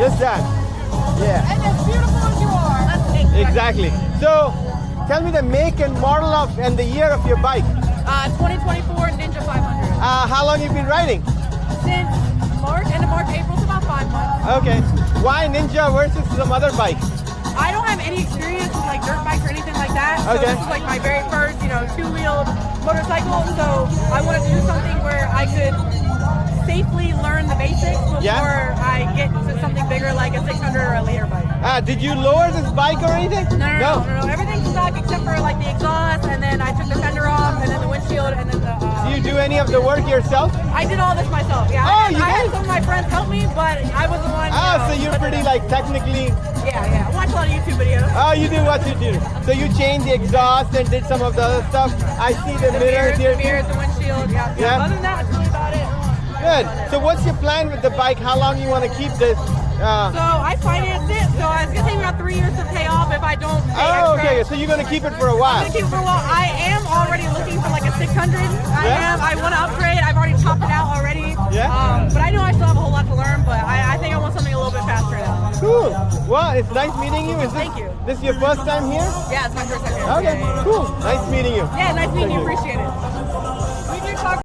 Just that. Yeah. And as beautiful as you are. That's Exactly. So, tell me the make and model of and the year of your bike. 2024 Ninja 500. How long you been riding? Since March, end of March, April, so about 5 months. Okay. Why Ninja versus some other bike? I don't have any experience with like dirt bikes or anything like that. So Okay. this is like my very first, two-wheeled motorcycle. So I wanted to do something where I could safely learn the basics before I get to something bigger like a 600 or a liter bike. Did you lower this bike or anything? No. Everything's stuck except for like the exhaust, and then I took the fender off, and then the windshield, and then the. Do you do any of the work yourself? I did all this myself. Yeah. Oh, you I had did? some of my friends help me, but I was the one. So you're pretty like technically. Yeah. I watch a lot of YouTube videos. Oh, you do what you do. So you changed the exhaust and did some of the other stuff. I see the mirrors here. The mirrors, the windshield. Yeah. Yeah. Other than that, that's really about it. Good. So what's your plan with the bike? How long you want to keep this? So I financed it, so it's gonna take me about 3 years to pay off if I don't pay extra. Okay. So you're gonna keep it for a while. I'm gonna keep it for a while. I am already looking for like a 600. I want to upgrade. I've already chopped it out already. Yeah. But I know I still have a whole lot to learn. But I think I want something a little bit faster now. Cool. Well, it's nice meeting you. Thank you. This your first time here? Yeah, it's my first time here. Okay. Yeah. Cool. Nice meeting you. Yeah, nice meeting you. Thank you. Appreciate it.